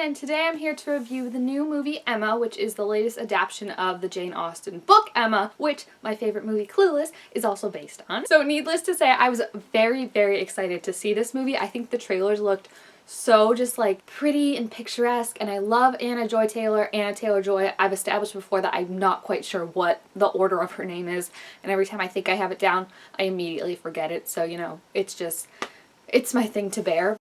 and today I'm here to review the new movie Emma, which is the latest adaptation of the Jane Austen book Emma, which my favorite movie Clueless is also based on. So needless to say, I was very, very excited to see this movie. I think the trailers looked so just like pretty and picturesque, and I love Anna Taylor-Joy. I've established before that I'm not quite sure what the order of her name is, and every time I think I have it down, I immediately forget it, so you know, it's my thing to bear.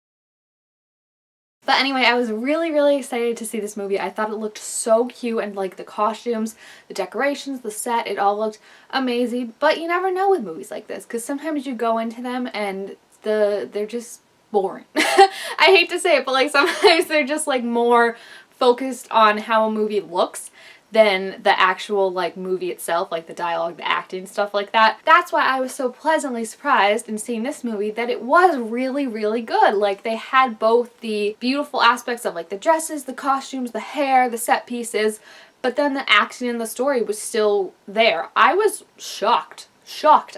But anyway, I was really, really excited to see this movie. I thought it looked so cute, and like the costumes, the decorations, the set, it all looked amazing. But you never know with movies like this, because sometimes you go into them and they're just boring. I hate to say it, but like sometimes they're just like more focused on how a movie looks than the actual like movie itself, like the dialogue, the acting, stuff like that. That's why I was so pleasantly surprised in seeing this movie that it was really, really good. Like they had both the beautiful aspects of like the dresses, the costumes, the hair, the set pieces, but then the action and the story was still there. I was shocked,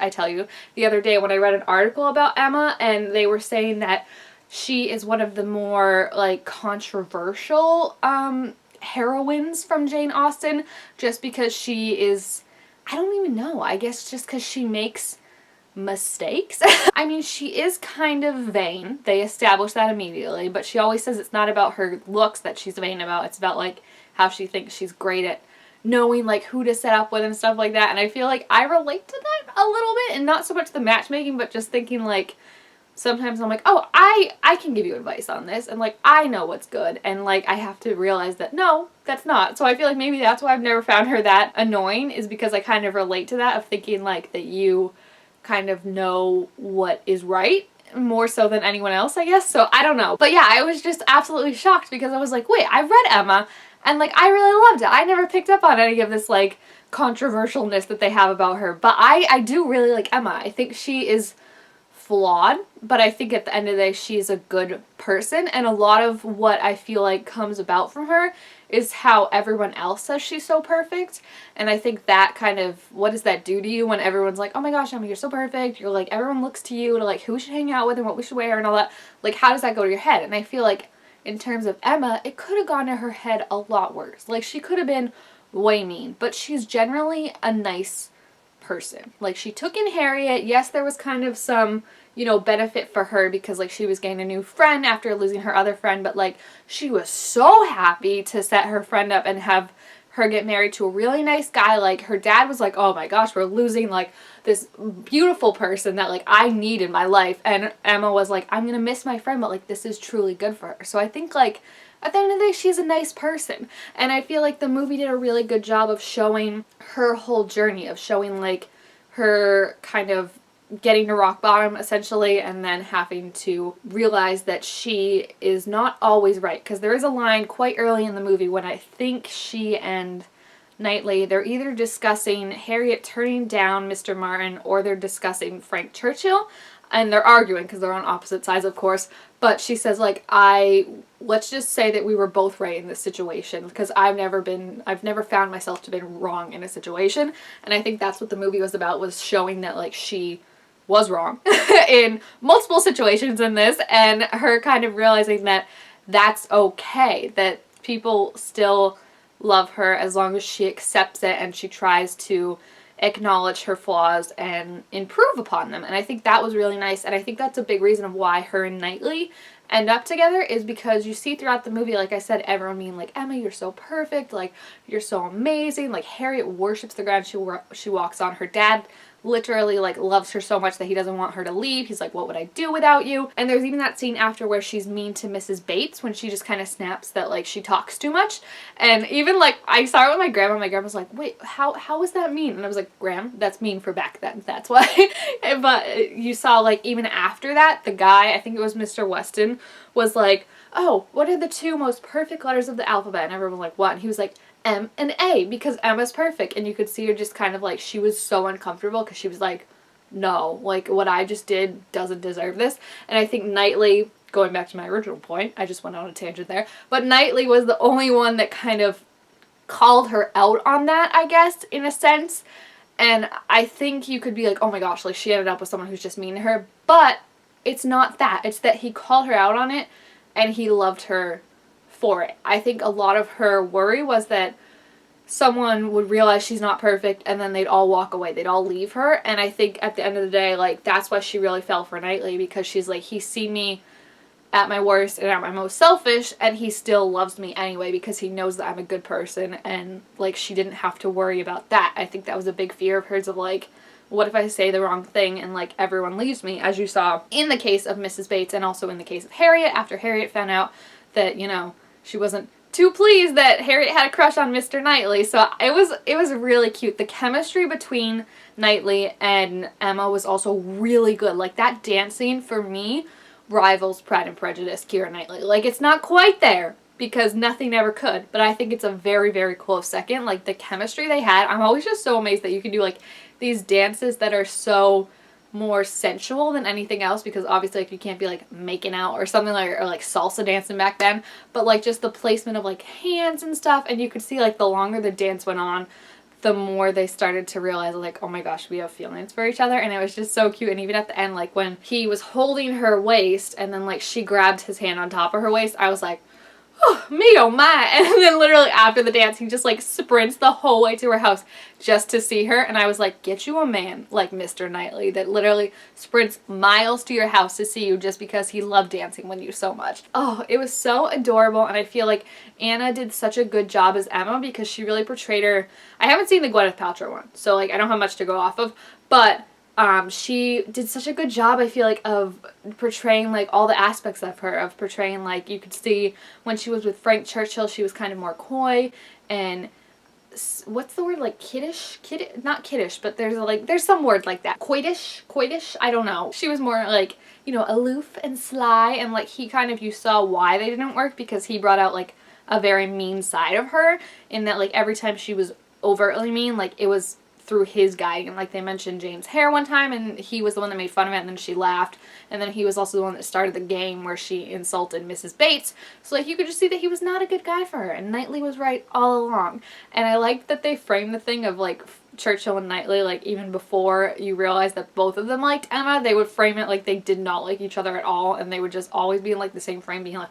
I tell you, the other day when I read an article about Emma, and they were saying that she is one of the more like controversial heroines from Jane Austen, just because she is, I don't even know, I guess just because she makes mistakes. I mean, she is kind of vain. They establish that immediately, but she always says it's not about her looks that she's vain about. It's about like how she thinks she's great at knowing like who to set up with and stuff like that. And I feel like I relate to that a little bit, and not so much the matchmaking, but just thinking like sometimes I'm like, oh, I can give you advice on this, and like I know what's good, and like I have to realize that no, that's not. So I feel like maybe that's why I've never found her that annoying, is because I kind of relate to that, of thinking like that you kind of know what is right more so than anyone else, I guess. So I don't know. But yeah, I was just absolutely shocked, because I was like, wait, I read Emma and like I really loved it. I never picked up on any of this like controversialness that they have about her, but I do really like Emma. I think she is flawed, but I think at the end of the day she's a good person, and a lot of what I feel like comes about from her is how everyone else says she's so perfect. And I think that kind of, what does that do to you when everyone's like, oh my gosh, Emma, you're so perfect, you're like, everyone looks to you to like who we should hang out with and what we should wear and all that, like how does that go to your head? And I feel like in terms of Emma, it could have gone to her head a lot worse. Like she could have been way mean, but she's generally a nice person. Like she took in Harriet. Yes, there was kind of some, you know, benefit for her because like she was getting a new friend after losing her other friend, but like she was so happy to set her friend up and have her get married to a really nice guy. Like her dad was like, oh my gosh, we're losing like this beautiful person that like I need in my life, and Emma was like, I'm gonna miss my friend, but like this is truly good for her. So I think like at the end of the day, she's a nice person. And I feel like the movie did a really good job of showing her whole journey, of showing like her kind of getting to rock bottom essentially, and then having to realize that she is not always right. Because there is a line quite early in the movie when I think she and Knightley, they're either discussing Harriet turning down Mr. Martin, or they're discussing Frank Churchill, and they're arguing because they're on opposite sides, of course. But she says like, let's just say that we were both right in this situation, because I've never found myself to be wrong in a situation. And I think that's what the movie was about, was showing that like she was wrong in multiple situations in this, and her kind of realizing that that's okay, that people still love her as long as she accepts it and she tries to acknowledge her flaws and improve upon them. And I think that was really nice, and I think that's a big reason of why her and Knightley end up together, is because you see throughout the movie, like I said, everyone being like, Emma, you're so perfect, like you're so amazing, like Harriet worships the ground she walks on. Her dad literally like loves her so much that he doesn't want her to leave. He's like, what would I do without you? And there's even that scene after where she's mean to Mrs. Bates, when she just kind of snaps that like she talks too much. And even like I saw it with my grandma. My grandma's like, wait, how is that mean? And I was like, Gram, that's mean for back then, that's why. But you saw like even after that, the guy, I think it was Mr. Weston, was like, oh, what are the two most perfect letters of the alphabet? And everyone was like, what? And he was like, M and A, because Emma's perfect. And you could see her just kind of like, she was so uncomfortable, because she was like, no, like what I just did doesn't deserve this. And I think Knightley, going back to my original point, I just went on a tangent there, but Knightley was the only one that kind of called her out on that, I guess, in a sense. And I think you could be like, oh my gosh, like she ended up with someone who's just mean to her, but it's not that. It's that he called her out on it, and he loved her for it. I think a lot of her worry was that someone would realize she's not perfect and then they'd all walk away. They'd all leave her. And I think at the end of the day, like, that's why she really fell for Knightley, because she's like, he's seen me at my worst and at my most selfish, and he still loves me anyway because he knows that I'm a good person, and like, she didn't have to worry about that. I think that was a big fear of hers, of like, what if I say the wrong thing and like everyone leaves me, as you saw in the case of Mrs. Bates and also in the case of Harriet, after Harriet found out that, you know, she wasn't too pleased that Harriet had a crush on Mr. Knightley. So it was really cute. The chemistry between Knightley and Emma was also really good. Like, that dance scene for me rivals Pride and Prejudice, Keira Knightley. Like, it's not quite there because nothing ever could, but I think it's a very, very close second. Like, the chemistry they had, I'm always just so amazed that you can do like these dances that are so more sensual than anything else, because obviously like you can't be like making out or something, like, or like salsa dancing back then, but like just the placement of like hands and stuff, and you could see like the longer the dance went on, the more they started to realize like, oh my gosh, we have feelings for each other. And it was just so cute. And even at the end, like when he was holding her waist and then like she grabbed his hand on top of her waist, I was like, oh, me oh my. And then literally after the dance, he just like sprints the whole way to her house just to see her. And I was like, get you a man like Mr. Knightley that literally sprints miles to your house to see you just because he loved dancing with you so much. Oh, it was so adorable. And I feel like Anna did such a good job as Emma because she really portrayed her. I haven't seen the Gwyneth Paltrow one, so like I don't have much to go off of, but she did such a good job, I feel like, of portraying like all the aspects of her, of portraying like, you could see when she was with Frank Churchill, she was kind of more coy and what's the word, like kiddish, not kiddish, but there's some word like that, coitish, I don't know. She was more like, you know, aloof and sly, and like he kind of, you saw why they didn't work, because he brought out like a very mean side of her, in that like every time she was overtly mean, like it was through his guiding. And like they mentioned Jane's hair one time, and he was the one that made fun of it, and then she laughed, and then he was also the one that started the game where she insulted Mrs. Bates. So like you could just see that he was not a good guy for her, and Knightley was right all along. And I liked that they framed the thing of like Churchill and Knightley, like even before you realize that both of them liked Emma, they would frame it like they did not like each other at all, and they would just always be in like the same frame being like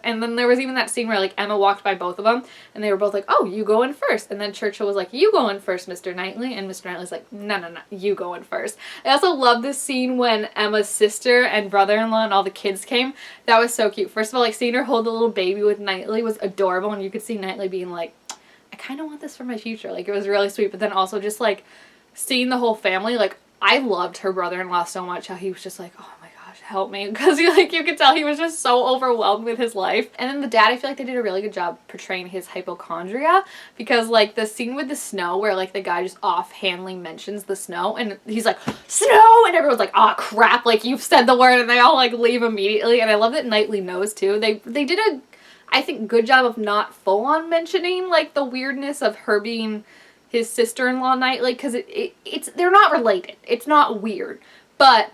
and then there was even that scene where like Emma walked by both of them and they were both like, oh, you go in first, and then Churchill was like, you go in first, Mr. Knightley, and Mr. Knightley's like, no, you go in first. I also love this scene when Emma's sister and brother-in-law and all the kids came. That was so cute. First of all, like seeing her hold the little baby with Knightley was adorable, and you could see Knightley being like, I kind of want this for my future. Like, it was really sweet. But then also just like seeing the whole family, like I loved her brother-in-law so much, how he was just like, oh my gosh, help me, because like you could tell he was just so overwhelmed with his life. And then the dad, I feel like they did a really good job portraying his hypochondria, because like the scene with the snow where like the guy just offhandedly mentions the snow and he's like, snow, and everyone's like, oh crap, like you've said the word, and they all like leave immediately. And I love that Knightley knows too. They did a, I think, good job of not full on mentioning like the weirdness of her being his sister-in-law Knightley, because it's they're not related. It's not weird, but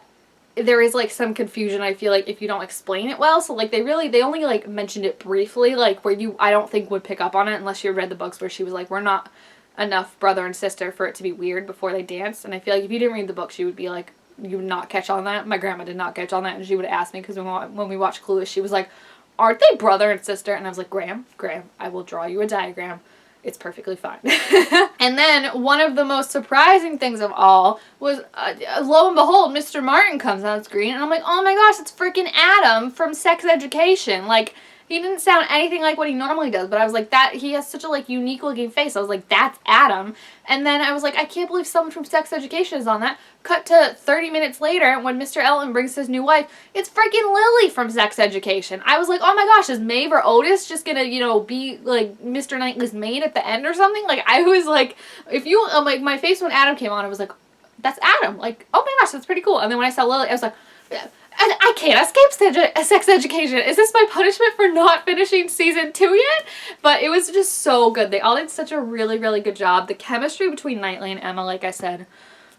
there is like some confusion, I feel like, if you don't explain it well. So like they only like mentioned it briefly, like where you, I don't think, would pick up on it unless you read the books, where she was like, we're not enough brother and sister for it to be weird before they danced. And I feel like if you didn't read the books, you would be like, you would not catch on that. My grandma did not catch on that, and she would ask me, because when we watched Clueless, she was like, aren't they brother and sister? And I was like, Graham, I will draw you a diagram. It's perfectly fine. And then one of the most surprising things of all was, lo and behold, Mr. Martin comes on screen, and I'm like, oh my gosh, it's freaking Adam from Sex Education. Like, he didn't sound anything like what he normally does, but I was like, that, he has such a like unique looking face. I was like, that's Adam. And then I was like, I can't believe someone from Sex Education is on that. Cut to 30 minutes later, when Mr. Elton brings his new wife, it's freaking Lily from Sex Education. I was like, oh my gosh, is Maeve or Otis just gonna, you know, be like Mr. Knightley's maid at the end or something? Like, I was like, if you, like, my face when Adam came on, I was like, that's Adam. Like, oh my gosh, that's pretty cool. And then when I saw Lily, I was like, I can't escape Sex Education. Is this my punishment for not finishing season 2 yet? But it was just so good. They all did such a really, really good job. The chemistry between Knightley and Emma, like I said,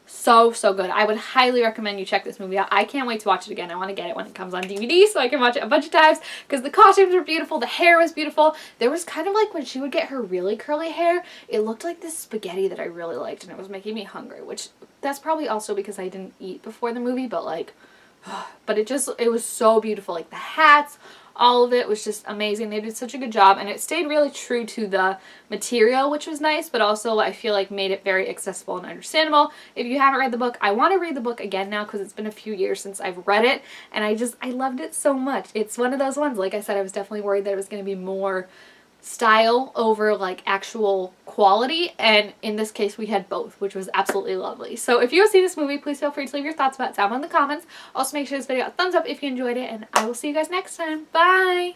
so good. I would highly recommend you check this movie out. I can't wait to watch it again. I want to get it when it comes on DVD so I can watch it a bunch of times, because the costumes were beautiful, the hair was beautiful. There was kind of like when she would get her really curly hair, it looked like this spaghetti that I really liked, and it was making me hungry, which that's probably also because I didn't eat before the movie, but like, but it was so beautiful. Like the hats, All of it was just amazing. They did such a good job, and it stayed really true to the material, which was nice, but also I feel like made it very accessible and understandable. If you haven't read the book, I want to read the book again now because it's been a few years since I've read it, and I loved it so much. It's one of those ones, like I said, I was definitely worried that it was going to be more style over like actual quality, and in this case we had both, which was absolutely lovely. So if you have seen this movie, please feel free to leave your thoughts about it down in the comments. Also make sure this video got a thumbs up if you enjoyed it, and I will see you guys next time. Bye!